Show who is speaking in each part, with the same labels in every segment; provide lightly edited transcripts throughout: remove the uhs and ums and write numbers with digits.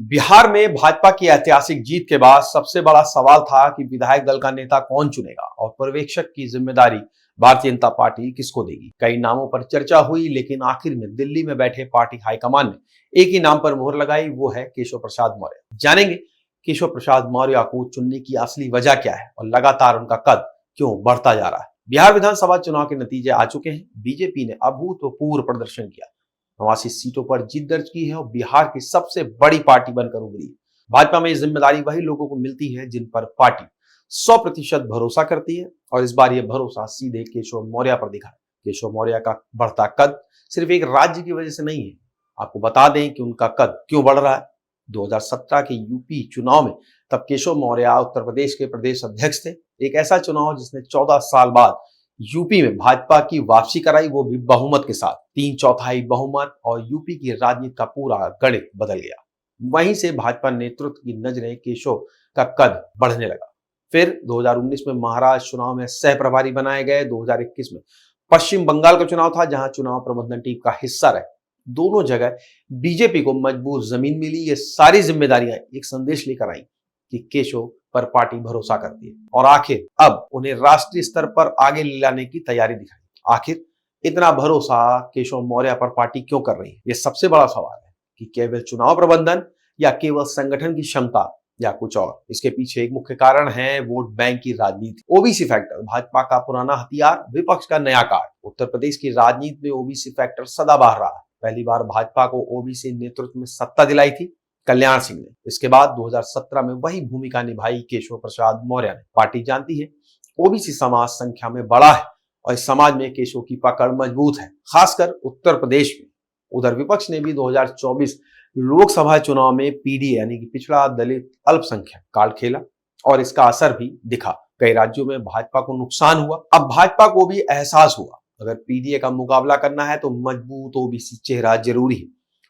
Speaker 1: बिहार में भाजपा की ऐतिहासिक जीत के बाद सबसे बड़ा सवाल था कि विधायक दल का नेता कौन चुनेगा और पर्यवेक्षक की जिम्मेदारी भारतीय जनता पार्टी किसको देगी। कई नामों पर चर्चा हुई, लेकिन आखिर में दिल्ली में बैठे पार्टी हाईकमान ने एक ही नाम पर मोहर लगाई, वो है केशव प्रसाद मौर्य। जानेंगे केशव प्रसाद मौर्य को चुनने की असली वजह क्या है और लगातार उनका कद क्यों बढ़ता जा रहा है। बिहार विधानसभा चुनाव के नतीजे आ चुके हैं। बीजेपी ने अभूतपूर्व प्रदर्शन किया, 89 सीटों पर जीत दर्ज की है और बिहार की सबसे बड़ी पार्टी बनकर उभरी है। भाजपा में ये जिम्मेदारी वही लोगों को मिलती है जिन पर पार्टी 100% भरोसा करती है और इस बार यह भरोसा सीधे केशव मौर्य पर दिखा है। केशव मौर्य का बढ़ता कद सिर्फ एक राज्य की वजह से नहीं है। आपको बता दें कि उनका कद क्यों बढ़ रहा है। 2017 के यूपी चुनाव में तब केशव मौर्य उत्तर प्रदेश के प्रदेश अध्यक्ष थे। एक ऐसा चुनाव जिसने 14 साल बाद यूपी में भाजपा की वापसी कराई, वो भी बहुमत के साथ, 3/4 बहुमत, और यूपी की राजनीति का पूरा गणित बदल गया। वहीं से भाजपा नेतृत्व की नजरें केशव का कद बढ़ने लगा। फिर 2019 में महाराष्ट्र चुनाव में सह प्रभारी बनाए गए। 2021 में पश्चिम बंगाल का चुनाव था, जहां चुनाव प्रबंधन टीम का हिस्सा रहे। दोनों जगह बीजेपी को मजबूत जमीन मिली। ये सारी जिम्मेदारियां एक संदेश लेकर आई कि केशव पर पार्टी भरोसा करती है और आखिर अब उन्हें राष्ट्रीय स्तर पर आगे ले जाने की तैयारी दिखाई। आखिर इतना भरोसा केशव मौर्य पर पार्टी क्यों कर रही है? ये सबसे बड़ा सवाल है कि केवल चुनाव प्रबंधन या केवल संगठन की क्षमता या कुछ और। इसके पीछे एक मुख्य कारण है वोट बैंक की राजनीति। ओबीसी फैक्टर भाजपा का पुराना हथियार, विपक्ष का नया कार्ड। उत्तर प्रदेश की राजनीति में ओबीसी फैक्टर सदाबहार रहा है। पहली बार भाजपा को ओबीसी नेतृत्व में सत्ता दिलाई थी कल्याण सिंह ने। इसके बाद 2017 में वही भूमिका निभाई केशव प्रसाद मौर्य ने। पार्टी जानती है ओबीसी समाज संख्या में बड़ा है और इस समाज में केशव की पकड़ मजबूत है, खासकर उत्तर प्रदेश में। उधर विपक्ष ने भी 2024 लोकसभा चुनाव में पीडी यानी कि पिछड़ा दलित अल्पसंख्यक कार्ड खेला और इसका असर भी दिखा। कई राज्यों में भाजपा को नुकसान हुआ। अब भाजपा को भी एहसास हुआ अगर पीडीए का मुकाबला करना है तो मजबूत ओबीसी चेहरा जरूरी है,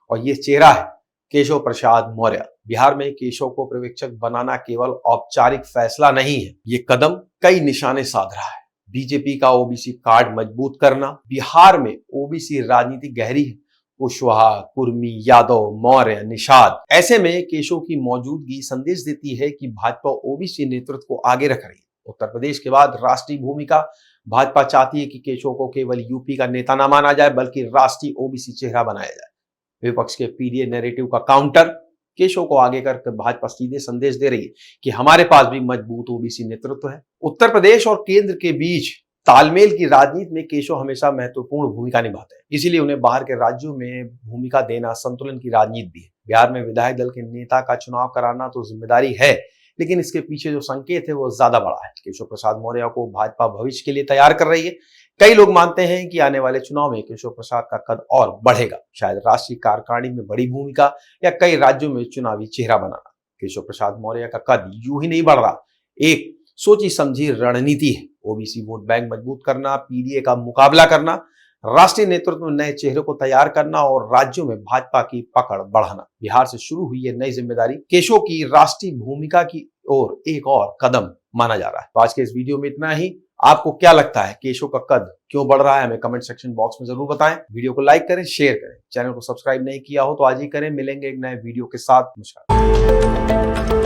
Speaker 1: और ये चेहरा है केशव प्रसाद मौर्य। बिहार में केशव को पर्यवेक्षक बनाना केवल औपचारिक फैसला नहीं है, ये कदम कई निशाने साध रहा है। बीजेपी का ओबीसी कार्ड मजबूत करना। बिहार में ओबीसी राजनीति गहरी है, कुशवाहा, कुर्मी, यादव, मौर्य, निषाद। ऐसे में केशव की मौजूदगी संदेश देती है कि भाजपा ओबीसी नेतृत्व को आगे रख रही है। उत्तर प्रदेश के बाद राष्ट्रीय भूमिका। भाजपा चाहती है कि केशव को केवल यूपी का नेता न माना जाए बल्कि राष्ट्रीय ओबीसी चेहरा बनाया जाए। विपक्ष के पीडीए नैरेटिव का काउंटर केशव को आगे करके भाजपा सीधे संदेश दे रही है कि हमारे पास भी मजबूत ओबीसी नेतृत्व है। उत्तर प्रदेश और केंद्र के बीच तालमेल की राजनीति में केशव हमेशा महत्वपूर्ण भूमिका निभाते हैं, इसीलिए उन्हें बाहर के राज्यों में भूमिका देना संतुलन की राजनीति भी है। बिहार में विधायक दल के नेता का चुनाव कराना तो जिम्मेदारी है, लेकिन इसके पीछे जो संकेत है वो ज्यादा बड़ा है। केशव प्रसाद मौर्य को भाजपा भविष्य के लिए तैयार कर रही है। कई लोग मानते हैं कि आने वाले चुनाव में केशव प्रसाद का कद और बढ़ेगा, शायद राष्ट्रीय कार्यकारिणी में बड़ी भूमिका या कई राज्यों में चुनावी चेहरा बनाना। केशव प्रसाद मौर्य का कद यूं ही नहीं बढ़ रहा, एक सोची समझी रणनीति है। ओबीसी वोट बैंक मजबूत करना, पीडीए का मुकाबला करना, राष्ट्रीय नेतृत्व में नए चेहरे को तैयार करना और राज्यों में भाजपा की पकड़ बढ़ाना। बिहार से शुरू हुई ये नई जिम्मेदारी केशव की राष्ट्रीय भूमिका की ओर एक और कदम माना जा रहा है। तो आज के इस वीडियो में इतना ही। आपको क्या लगता है केशव का कद क्यों बढ़ रहा है? हमें कमेंट सेक्शन बॉक्स में जरूर बताएं। वीडियो को लाइक करें, शेयर करें। चैनल को सब्सक्राइब नहीं किया हो तो आज ही करें। मिलेंगे एक नए वीडियो के साथ। नमस्कार।